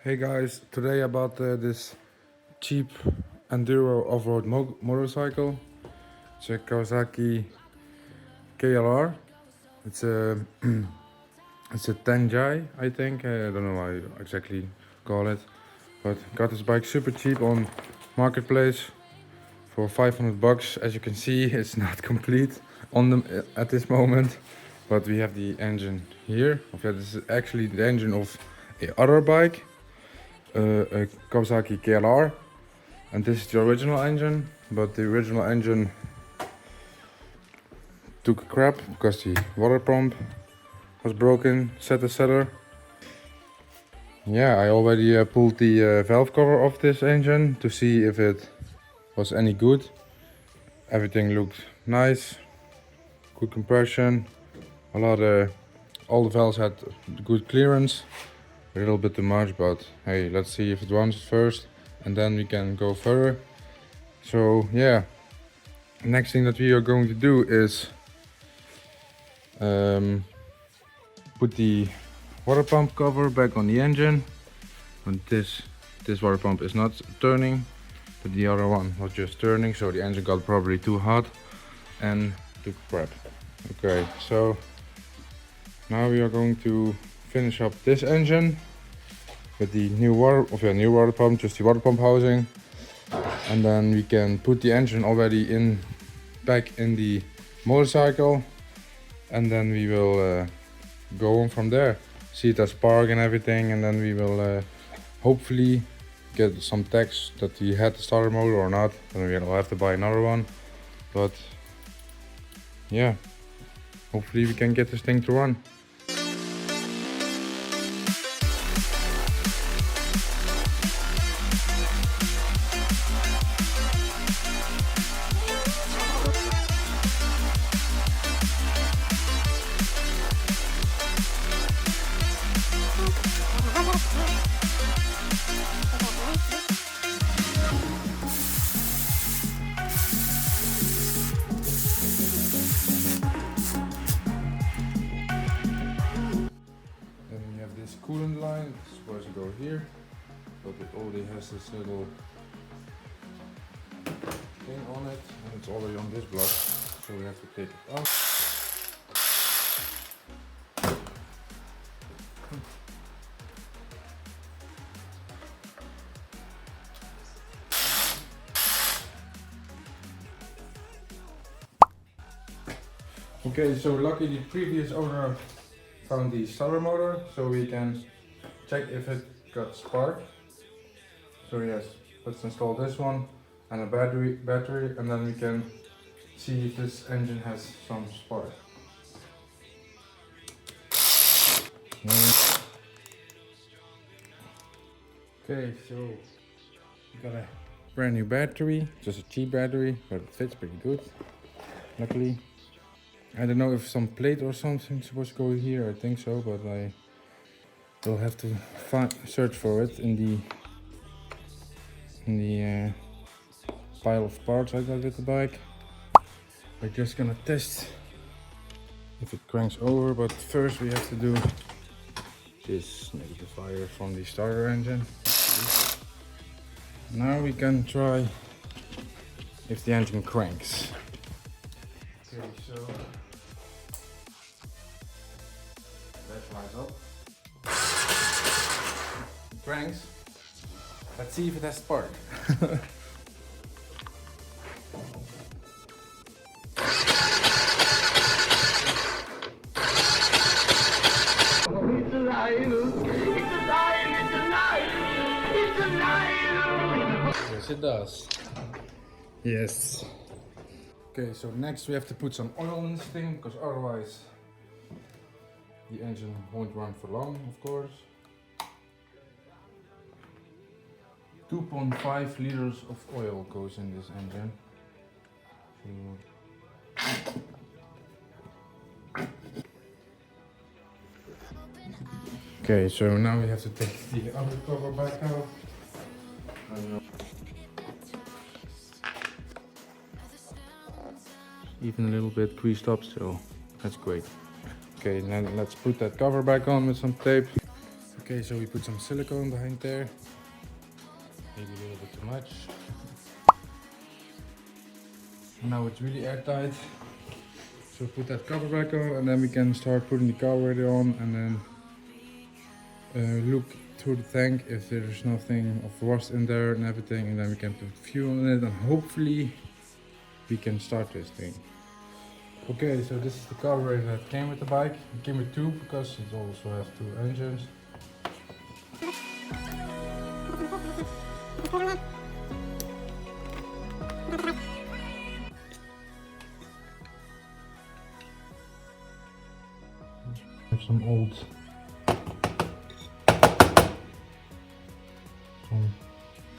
Hey guys, today I bought this cheap enduro off-road motorcycle. It's a Kawasaki KLR. It's a it's a Tenjai, I think. I don't know how you exactly call it, but got this bike super cheap on Marketplace for 500 bucks. As you can see, it's not complete on the at this moment, but we have the engine here. Okay, this is actually the engine of a other bike. A Kawasaki KLR, and this is the original engine, but the original engine took a crap because the water pump was broken, etc. Yeah, I already pulled the valve cover off this engine to see if it was any good. Everything looked nice, good compression, all the valves had good clearance. A little bit too much, but hey, let's see if it runs first and then we can go further. So yeah, next thing that we are going to do is put the water pump cover back on the engine. And this water pump is not turning, but the other one was just turning, so the engine got probably too hot and took crap. Okay, so now we are going to finish up this engine with the new water pump, just the water pump housing, and then we can put the engine already back in the motorcycle, and then we will go on from there. See it as spark and everything, and then we will hopefully get some text that we had the starter motor or not, and we'll have to buy another one. But yeah, hopefully we can get this thing to run. This coolant line is supposed to go here, but it already has this little thing on it, and it's already on this block, so we have to take it out. Okay, so lucky the previous owner found the starter motor, so we can check if it got spark. So yes, let's install this one and a battery, and then we can see if this engine has some spark. Okay, so we got a brand new battery, just a cheap battery, but it fits pretty good, luckily. I don't know if some plate or something is supposed to go here, I think so, but I will have to search for it in the pile of parts I got with the bike. We're just gonna test if it cranks over, but first we have to do this negatifier from the starter engine. Now we can try if the engine cranks. Okay, so let's rise up. It cranks. Let's see if it has spark. Yes, it does. Yes. Okay, so next we have to put some oil in this thing, because otherwise the engine won't run for long, of course. 2.5 liters of oil goes in this engine. Okay, so now we have to take the other cover back out. Even a little bit creased up still. That's great. Okay, then let's put that cover back on with some tape. Okay, so we put some silicone behind there. Maybe a little bit too much. Now it's really airtight. So put that cover back on and then we can start putting the carburetor on and then look through the tank if there's nothing of rust in there and everything, and then we can put fuel in it and hopefully we can start this thing. Okay, so this is the carburetor that came with the bike. It came with two because it also has two engines. Have some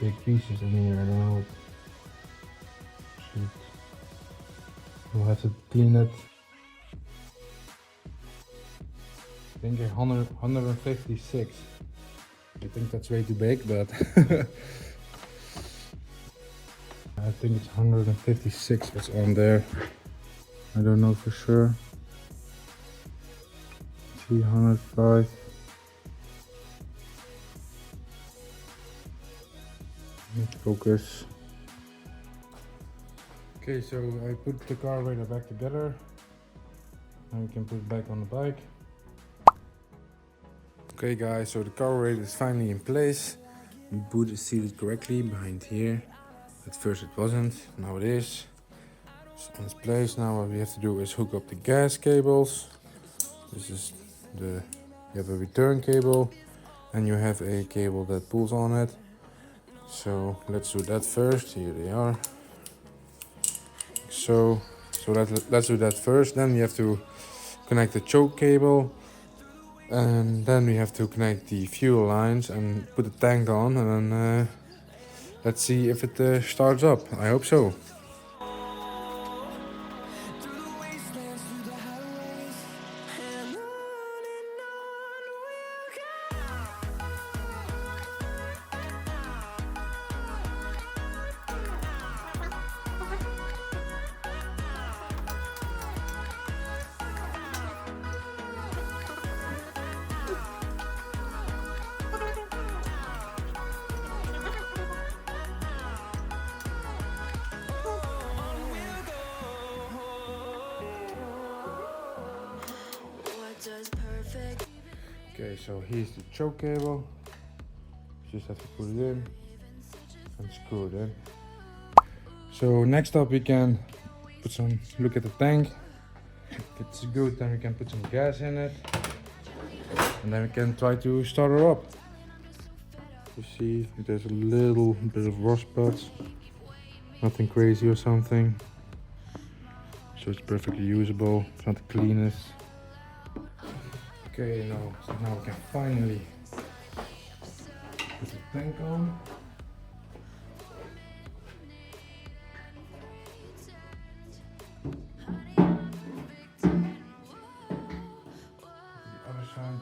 big pieces in here. I don't know. Shoot. We'll have to clean it. I think 156. I think that's way too big, but I think it's 156 what's on there. I don't know for sure. 305. Focus. Okay, so I put the carburetor back together and we can put it back on the bike. Okay guys, so the carburetor is finally in place. The boot is seated correctly behind here. At first it wasn't, now it is. It's in its place. Now what we have to do is hook up the gas cables. This is you have a return cable and you have a cable that pulls on it. So let's do that first. Here they are. So let's do that first. Then we have to connect the choke cable, and then we have to connect the fuel lines and put the tank on, and then let's see if it starts up. I hope so. Okay, so here's the choke cable. Just have to put it in and screw it in. So next up we can look at the tank. If it's good, then we can put some gas in it. And then we can try to start her up. You see, there's a little bit of rust spots. Nothing crazy or something. So it's perfectly usable. It's not the cleanest. Okay, so now we can finally put the tank on. The other side.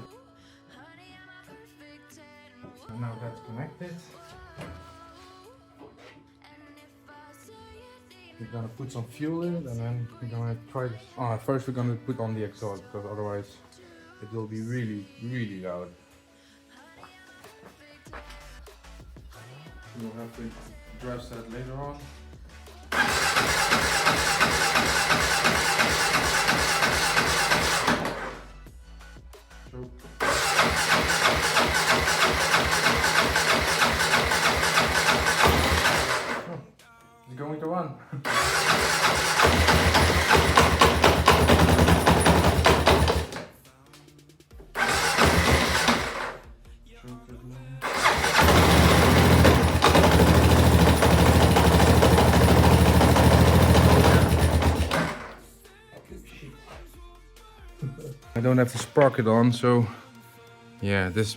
And now that's connected. We're gonna put some fuel in and then we're gonna try this. First we're gonna put on the exhaust because otherwise it will be really, really loud. We'll have to address that later on. So. Oh, it's going to run. I don't have the sprocket on, so yeah, this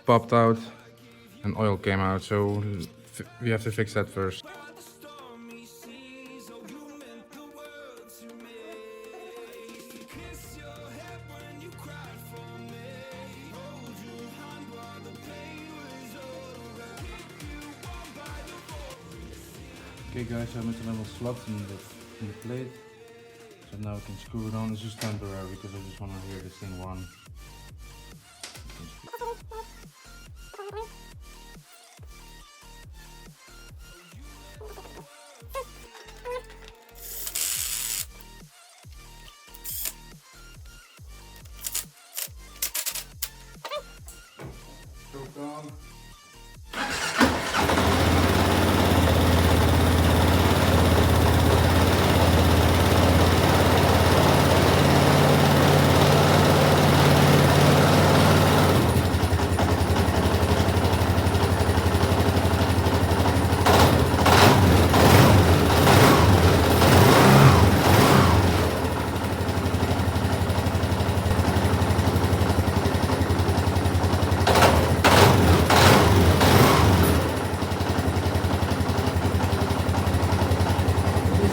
popped out and oil came out, so we have to fix that first. Okay guys, I made a little slot in the plate. So now we can screw it on. It's just temporary because I just want to hear this thing run. gone.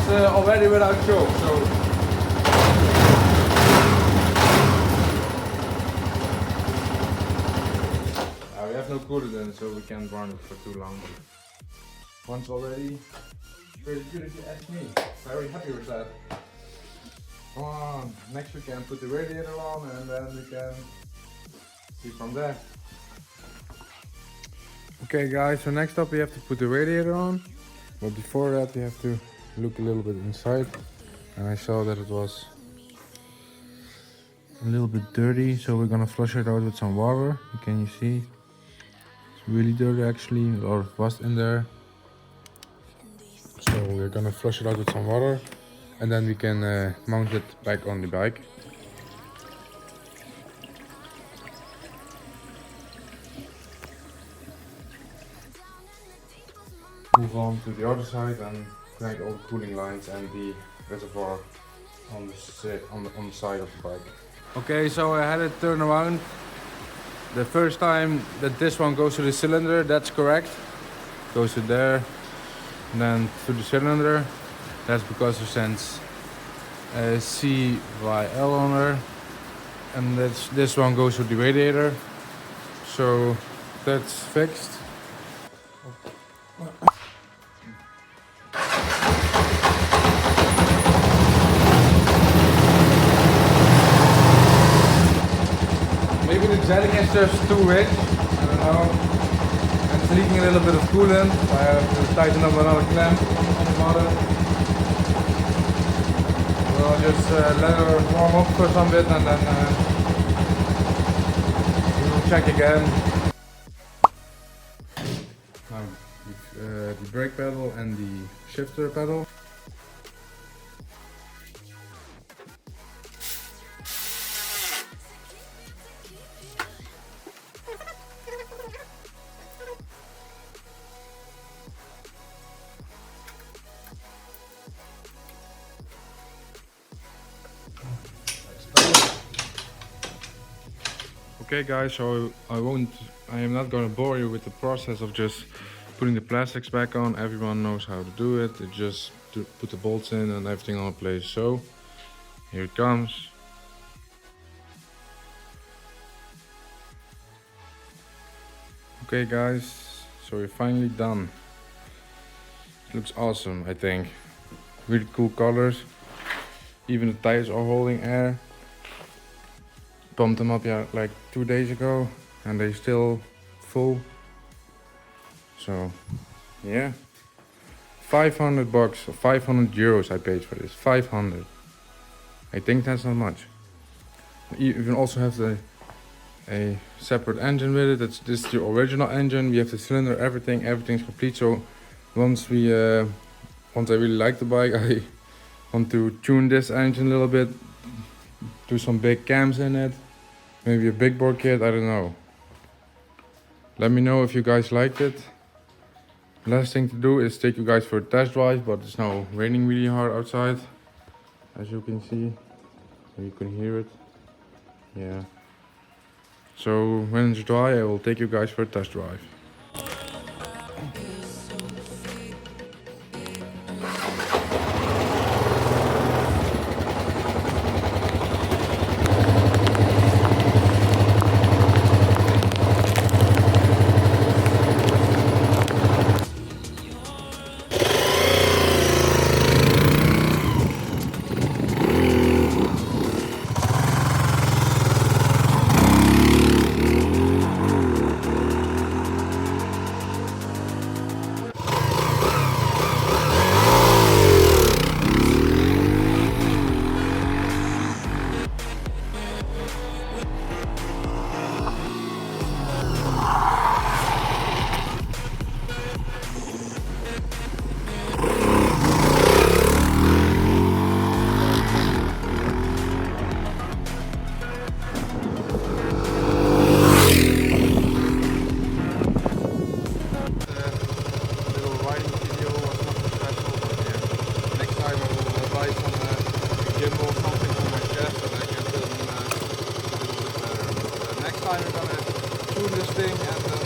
Already without choke, so we have no coolant in it, so we can't burn it for too long. Once already, pretty good if you ask me. Very happy with that. Come on, next we can put the radiator on and then we can see from there. Okay guys, so next up we have to put the radiator on, but before that we have to look a little bit inside, and I saw that it was a little bit dirty, so we're gonna flush it out with some water. Can you see? It's really dirty actually, a lot of rust in there. So we're gonna flush it out with some water, and then we can mount it back on the bike. Move on to the other side and connect all the cooling lines and the reservoir on the side of the bike. Okay, so I had it turn around. The first time that this one goes to the cylinder, that's correct. Goes to there, and then to the cylinder. That's because it sends CYL on there. And this one goes to the radiator. So that's fixed. Maybe the jetting is just too rich, I don't know. And it's leaking a little bit of coolant. I have to tighten up another clamp on the bottom. We'll just let her warm up for some bit and then we will check again. Now, the brake pedal and the shifter pedal. Okay guys, so I am not gonna bore you with the process of just putting the plastics back on. Everyone knows how to do it. They just put the bolts in and everything on place. So here it comes. Okay guys, so we're finally done. It looks awesome, I think. Really cool colors. Even the tires are holding air. Pumped them up like 2 days ago and they're still full. So yeah, 500 bucks or 500 euros I paid for this. 500. I think that's not much. You can also have a separate engine with it. This is the original engine. We have the cylinder, everything's complete. So once I really like the bike, I want to tune this engine a little bit, do some big cams in it, maybe a big bore kit, I don't know. Let me know if you guys liked it. Last thing to do is take you guys for a test drive, but it's now raining really hard outside, as you can see. You can hear it. Yeah. So when it's dry, I will take you guys for a test drive. and